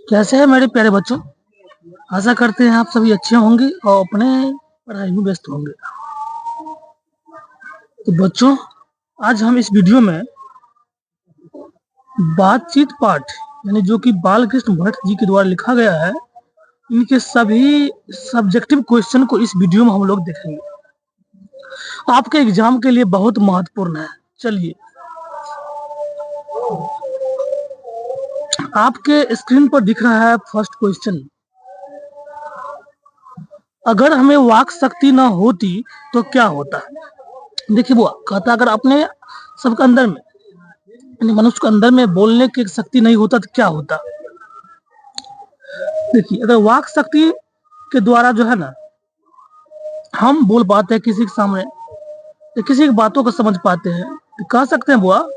कैसे हैं मेरे प्यारे बच्चों। आशा करते हैं आप सभी अच्छे होंगे और अपने पढ़ाई में व्यस्त होंगे। तो बच्चों, आज हम इस वीडियो में बातचीत पाठ यानी जो कि बाल कृष्ण भट्ट जी के द्वारा लिखा गया है, इनके सभी सब्जेक्टिव क्वेश्चन को इस वीडियो में हम लोग देखेंगे। आपके एग्जाम के लिए बहुत महत्वपूर्ण है। चलिए, आपके स्क्रीन पर दिख रहा है फर्स्ट क्वेश्चन। अगर हमें वाक शक्ति न होती तो क्या होता। देखिए बुआ, कहता अगर अपने सबके अंदर में यानी मनुष्य के अंदर में बोलने की शक्ति नहीं होता तो क्या होता। देखिए, अगर वाक शक्ति के द्वारा जो है ना हम बोल पाते हैं किसी के सामने, तो किसी की बातों को समझ पाते हैं, तो कह सकते हैं बुआ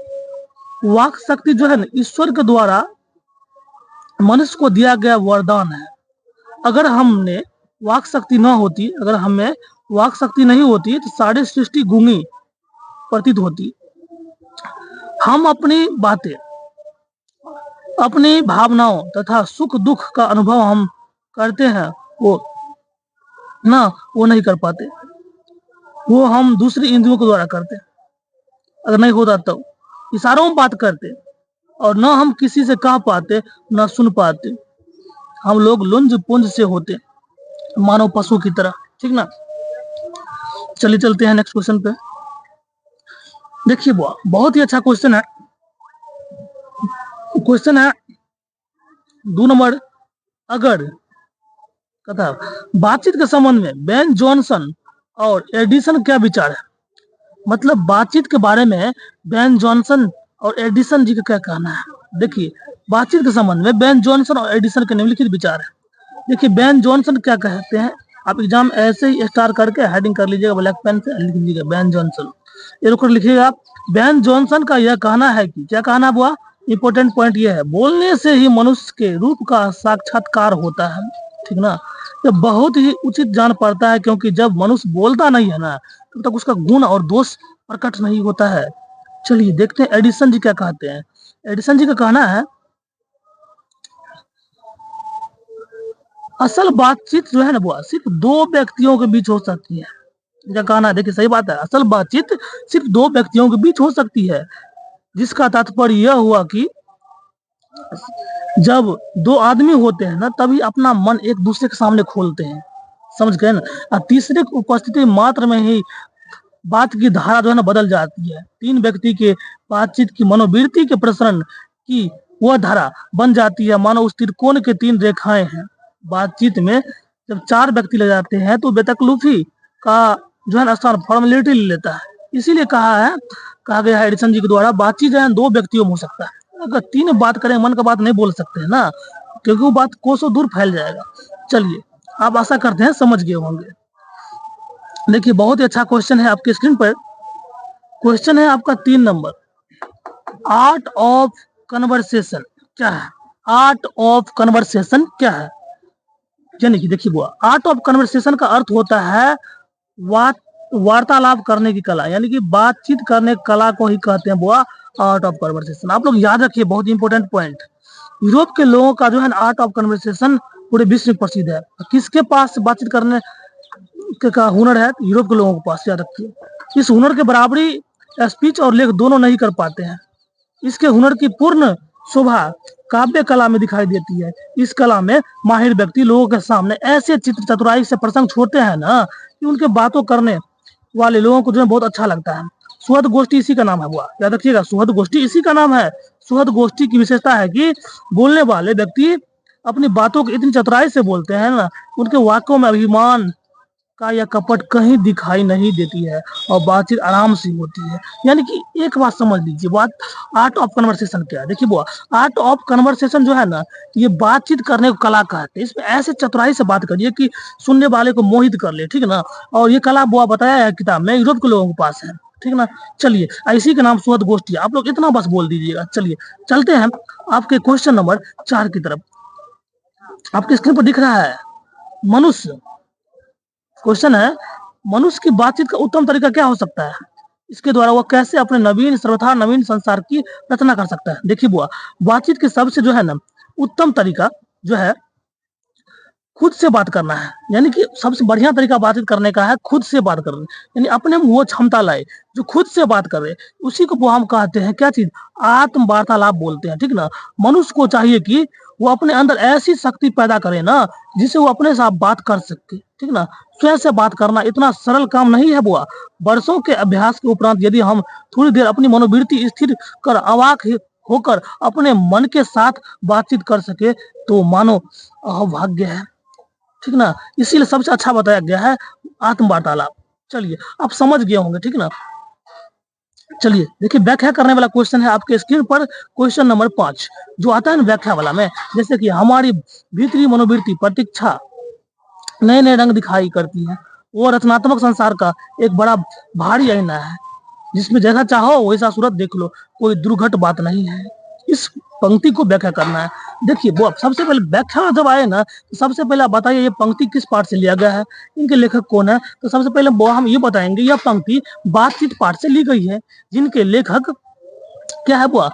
वाक शक्ति जो है ना ईश्वर के द्वारा मनुष्य को दिया गया वरदान है। अगर हमने वाक शक्ति न होती, अगर हमें वाक शक्ति नहीं होती तो सारी सृष्टि गूंगी प्रतीत होती। हम अपनी बातें, अपनी भावनाओं तथा सुख दुख का अनुभव हम करते हैं, वो नहीं कर पाते। वो हम दूसरी इंद्रियों के द्वारा करते। अगर नहीं होता तो इशारों में बात करते और न हम किसी से कह पाते न सुन पाते। हम लोग लुंज पुंज से होते, मानव पशु की तरह। ठीक ना। चलिए चलते हैं नेक्स्ट क्वेश्चन पे। देखिए बुआ, बहुत ही अच्छा क्वेश्चन है। क्वेश्चन है 2 नंबर। अगर कथा बातचीत के संबंध में बेन जॉनसन और एडिसन क्या विचार है। मतलब बातचीत के बारे में बेन जॉनसन और एडिसन जी का क्या कहना है। देखिए, बातचीत के संबंध में बेन जॉनसन और एडिसन के निम्नलिखित विचार है। देखिए, बेन जॉनसन क्या कहते हैं, आप एग्जाम ऐसे ही स्टार करके हेडिंग कर लीजिएगा, ब्लैक पेन से लिख लीजिएगा बेन जॉनसन, ये रुक लिखिएगा आप। बेन जॉनसन का यह कहना है कि क्या कहना हुआ, इंपॉर्टेंट पॉइंट यह है, बोलने से ही मनुष्य के रूप का साक्षात्कार होता है। ठीक ना। ये बहुत ही उचित जान पड़ता है, क्योंकि जब मनुष्य बोलता नहीं है ना तब तक उसका गुण और दोष प्रकट नहीं होता है। चलिए देखते हैं एडिसन जी क्या कहते हैं। एडिसन जी का कहना है, असल बातचीत जो है ना बुआ सिर्फ 2 व्यक्तियों के बीच हो सकती है। क्या कहना है, देखिए सही बात है, असल बातचीत सिर्फ 2 व्यक्तियों के बीच हो सकती है, जिसका तात्पर्य यह हुआ कि जब 2 आदमी होते हैं ना तभी अपना मन एक दूसरे के सामने खोलते हैं। समझ गए ना। और तीसरे की उपस्थिति मात्र में ही बात की धारा जो है ना बदल जाती है। 3 व्यक्ति के बातचीत की मनोवृत्ति के प्रसरण की वह धारा बन जाती है, मानो उस त्रिकोण के 3 रेखाएं हैं। बातचीत में जब 4 व्यक्ति ले जाते हैं तो बेतकल्लुफी का जो है ना स्थान फॉर्मेलिटी ले लेता है। इसीलिए कहा गया है एडिसन जी के द्वारा, बातचीत जो है 2 व्यक्तियों में हो सकता है। अगर 3 बात करें, मन का बात नहीं बोल सकते हैं ना, क्योंकि वो बात कोसों दूर फैल जाएगा। चलिए, आप आशा करते हैं समझ गए होंगे। देखिए, बहुत ही अच्छा क्वेश्चन है आपके स्क्रीन पर। क्वेश्चन है आपका 3 नंबर। आर्ट ऑफ कन्वर्सेशन क्या है। आर्ट ऑफ कन्वर्सेशन क्या है, यानी कि देखिए बुआ, आर्ट ऑफ कन्वर्सेशन का अर्थ होता है वार्तालाप करने की कला, यानी कि बातचीत करने की कला को ही कहते हैं बुआ आर्ट ऑफ कन्वर्सेशन। आप लोग याद रखिए, बहुत इंपॉर्टेंट पॉइंट। यूरोप के लोगों का जो है आर्ट ऑफ कन्वर्सेशन पूरे विश्व में प्रसिद्ध है। किसके पास बातचीत करने का हुनर है, यूरोप के लोगों के पास। याद रखिए, इस हुनर के बराबरी स्पीच और लेख दोनों नहीं कर पाते हैं। इसके हुनर की पूर्ण शोभा काव्य कला में दिखाई देती है। इस कला में माहिर व्यक्ति लोगों के सामने ऐसे चित्र चतुराई से प्रसंग छोड़ते हैं ना कि उनके बातों करने वाले लोगों को जो है बहुत अच्छा लगता है। सुहद गोष्ठी इसी का नाम है हुआ, याद रखिएगा, सुहद गोष्ठी इसी का नाम है। सुहद गोष्ठी की विशेषता है कि बोलने वाले व्यक्ति अपनी बातों को इतनी चतुराई से बोलते हैं ना, उनके वाक्यों में अभिमान का या कपट कहीं दिखाई नहीं देती है और बातचीत आराम से होती है। यानी कि एक बात समझ लीजिए, बात आर्ट ऑफ कन्वर्सेशन क्या है। देखिए बुआ, आर्ट ऑफ कन्वर्सेशन जो है ना, ये बातचीत करने को कला कहते हैं। इसमें ऐसे चतुराई से बात करिए कि सुनने वाले को मोहित कर ले। ठीक ना। और ये कला बुआ बताया है किताब में, यूरोप के लोगों के पास है। ठीक ना। चलिए, इसी के नाम सुहद गोष्ठी, आप लोग इतना बस बोल दीजिएगा। चलिए चलते हैं आपके क्वेश्चन नंबर 4 की तरफ। आपके स्क्रीन पर दिख रहा है मनुष्य। क्वेश्चन है, मनुष्य की बातचीत का उत्तम तरीका क्या हो सकता है। इसके द्वारा वह कैसे अपने नवीन सर्वथा नवीन संसार की रचना कर सकता है। देखिए बुआ, बातचीत के सबसे जो है ना उत्तम तरीका जो है खुद से बात करना है, यानी कि सबसे बढ़िया तरीका बातचीत करने का है खुद से बात करना, यानी अपने में वो क्षमता लाए जो खुद से बात करे, उसी को वो हम कहते हैं क्या चीज, आत्म वार्तालाप बोलते हैं, ठीक ना। मनुष्य को चाहिए कि वो अपने अंदर ऐसी शक्ति पैदा करे ना, जिससे वो अपने साथ बात कर सके, ठीक ना। स्वयं से बात करना इतना सरल काम नहीं है बुआ। वर्षों के अभ्यास के उपरांत यदि हम थोड़ी देर अपनी मनोवृत्ति स्थिर कर अवाक होकर अपने मन के साथ बातचीत कर सके तो मानो अहोभाग्य है, ठीक ना। इसीलिए सबसे अच्छा बताया गया है आत्म वार्तालाप। चलिए आप समझ गए होंगे, ठीक ना। चलिए देखिए व्याख्या करने वाला क्वेश्चन है आपके स्क्रीन पर, क्वेश्चन नंबर 5 जो आता है ना व्याख्या वाला में, जैसे कि हमारी भीतरी मनोवृत्ति प्रतीक्षा नए नए रंग दिखाई करती है, वो रचनात्मक संसार का एक बड़ा भारी आईना है, जिसमें जैसा चाहो वैसा सूरत देख लो, कोई दुर्घट बात नहीं है। इस पंक्ति को व्याख्या करना है। देखिए वो सबसे पहले व्याख्या जब आए ना, तो सबसे पहले आप बताइए ये पंक्ति किस पाठ से लिया गया है, इनके लेखक कौन है। तो सबसे पहले वो हम ये बताएंगे यह पंक्ति बातचीत पाठ से ली गई है, जिनके लेखक क्या है वो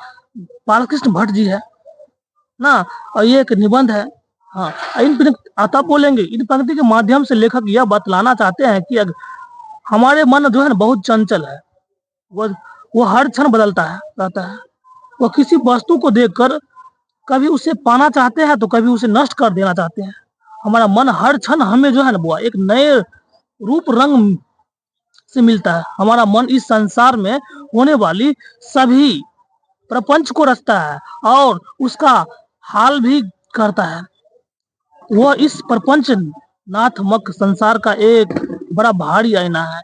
बालकृष्ण भट्ट जी है ना, और ये एक निबंध है। हाँ, इन आता बोलेंगे इन पंक्ति के माध्यम से लेखक यह बतलाना चाहते हैं कि हमारे मन जो है ना बहुत चंचल है, वो वो हर क्षण बदलता है रहता है। वो किसी वस्तु को देखकर कभी उसे पाना चाहते हैं तो कभी उसे नष्ट कर देना चाहते हैं। हमारा मन हर क्षण हमें जो है ना बुआ एक नए रूप रंग से मिलता है। हमारा मन इस संसार में होने वाली सभी प्रपंच को रचता है और उसका हाल भी करता है। वह इस प्रपंच नाथमक संसार का एक बड़ा भारी आईना है।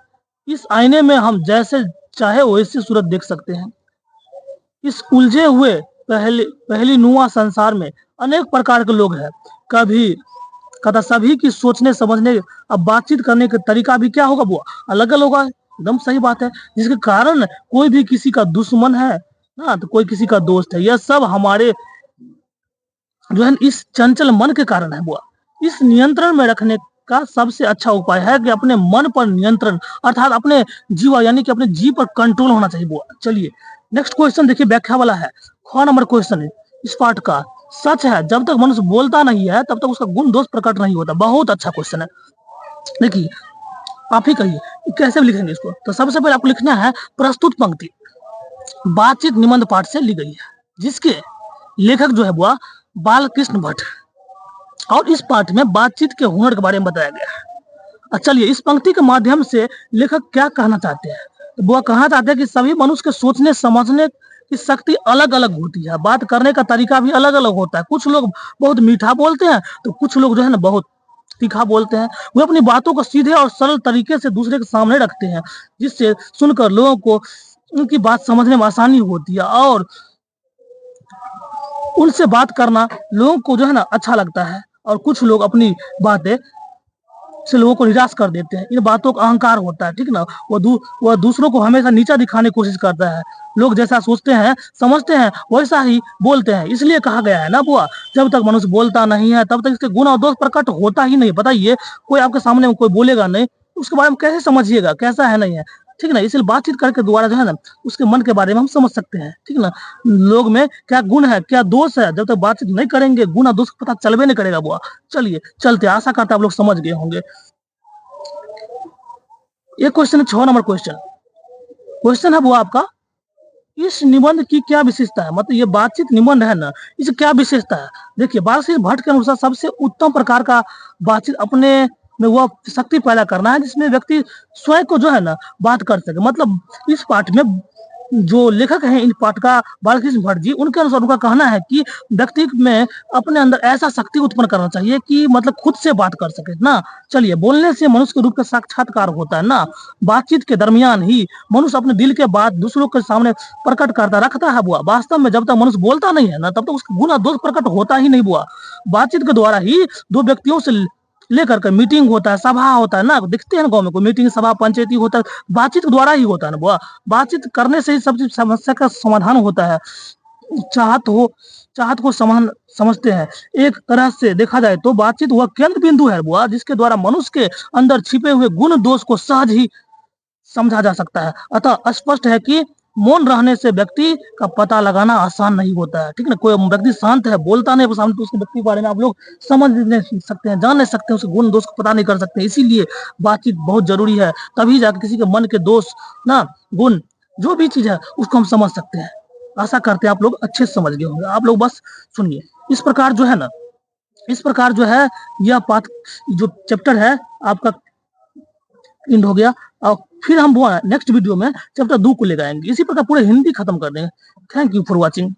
इस आईने में हम जैसे चाहे वैसे सूरत देख सकते हैं। इस उलझे हुए पहली नुआ संसार में अनेक प्रकार के लोग हैं। कभी कदा सभी की सोचने समझने अब बातचीत करने का तरीका भी क्या होगा वो अलग अलग होगा। एकदम सही बात है, जिसके कारण कोई भी किसी का दुश्मन है ना, तो कोई किसी का दोस्त है। यह सब हमारे जो है इस चंचल मन के कारण है बुआ। इस नियंत्रण में रखने का सबसे अच्छा उपाय है कि अपने मन पर नियंत्रण अर्थात अपने जीवा यानी कि अपने जीव पर कंट्रोल होना चाहिए बुआ। चलिए नेक्स्ट क्वेश्चन देखिए व्याख्या वाला है, ख नंबर क्वेश्चन है इस पाठ का। सच है जब तक मनुष्य बोलता नहीं है तब तक उसका गुण दोष प्रकट नहीं होता। बहुत अच्छा क्वेश्चन है। देखिए आप ही कहिए कैसे लिखेंगे इसको। तो सबसे पहले आपको लिखना है प्रस्तुत पंक्ति बातचीत निबंध पाठ से ली गई है, जिसके लेखक जो है बुआ बालकृष्ण भट्ट, और इस पाठ में बातचीत के हुनर के बारे में बताया गया है। चलिए इस पंक्ति के माध्यम से लेखक क्या कहना चाहते हैं, तो वो कहना चाहते हैं कि सभी मनुष्य के सोचने समझने की शक्ति अलग अलग होती है, बात करने का तरीका भी अलग अलग होता है। कुछ लोग बहुत मीठा बोलते हैं तो कुछ लोग जो है ना बहुत तीखा बोलते हैं। वो अपनी बातों को सीधे और सरल तरीके से दूसरे के सामने रखते हैं, जिससे सुनकर लोगों को उनकी बात समझने में आसानी होती है और उनसे बात करना लोगों को जो है ना अच्छा लगता है। और कुछ लोग अपनी बातें से लोगों को निराश कर देते हैं। इन बातों का अहंकार होता है, ठीक ना। वह दूसरों को हमेशा नीचा दिखाने की कोशिश करता है। लोग जैसा सोचते हैं समझते हैं वैसा ही बोलते हैं। इसलिए कहा गया है ना बुआ, जब तक मनुष्य बोलता नहीं है तब तक इसके गुण और दोष प्रकट होता ही नहीं। बताइए कोई आपके सामने में कोई बोलेगा नहीं, उसके बारे में कैसे समझिएगा कैसा है नहीं है, ठीक ना। इसलिए बातचीत करके दोबारा जो है ना उसके मन के बारे में हम समझ सकते हैं, ठीक ना। लोग में क्या गुण है क्या दोष है, जब तक बातचीत नहीं करेंगे गुण और दोष पता चलबे नहीं करेगा बुआ। चलिए चलते, आशा करता आप लोग समझ गए होंगे। ये क्वेश्चन है 6 नंबर क्वेश्चन। क्वेश्चन है बुआ आपका, इस निबंध की क्या विशेषता है, मतलब ये बातचीत निबंध है ना, इसकी क्या विशेषता है। देखिए बालकृष्ण भट्ट के अनुसार सबसे उत्तम प्रकार का बातचीत अपने में वह शक्ति पैदा करना है जिसमें व्यक्ति स्वयं को जो है ना बात कर सके। मतलब इस पाठ में जो लेखक हैं इन पाठ का बालकृष्ण भट्ट जी, उनके अनुसार उनका कहना है कि व्यक्ति में अपने अंदर ऐसा शक्ति उत्पन्न करना चाहिए कि मतलब खुद से बात कर सके ना। चलिए बोलने से मनुष्य के रूप का साक्षात्कार होता है ना। बातचीत के दरमियान ही मनुष्य अपने दिल के बात दूसरों के सामने प्रकट करता रखता है बुआ। वास्तव में जब तक मनुष्य बोलता नहीं है ना तब तक उसका गुण दोष प्रकट होता ही नहीं बुआ। बातचीत के द्वारा ही दो व्यक्तियों से लेकर के मीटिंग होता है, सभा होता है ना, दिखते हैं ना गांव में कोई मीटिंग सभा पंचायती होता है, बातचीत के द्वारा ही होता है ना बुआ। बातचीत करने से ही सब समस्या का समाधान होता है। चाहत को समझते हैं। एक तरह से देखा जाए तो बातचीत वह केंद्र बिंदु है बुआ, जिसके द्वारा मनुष्य के अंदर छिपे हुए गुण दोष को सहज ही समझा जा सकता है। अतः स्पष्ट है कि मौन रहने से व्यक्ति का पता लगाना आसान नहीं होता है, ठीक है ना? कोई व्यक्ति शांत है, बोलता नहीं है सामने, तो उसके व्यक्ति के बारे में आप लोग समझ नहीं सकते हैं, जान नहीं सकते हैं, उसके गुण दोष को पता नहीं कर सकते। इसीलिए बातचीत बहुत ज़रूरी है, तभी जाके किसी के मन के दोष ना, गुण, जो भी चीज़ है उसको हम समझ सकते हैं। आशा करते हैं आप लोग अच्छे से समझ गए होंगे। आप लोग बस सुनिए, इस प्रकार जो है ना, इस प्रकार जो है यह पाठ जो चैप्टर है आपका एंड हो गया। और फिर हम वो नेक्स्ट वीडियो में चैप्टर 2 को लेकर आएँगे। इसी प्रकार पूरे हिंदी खत्म कर देंगे। Thank you for watching.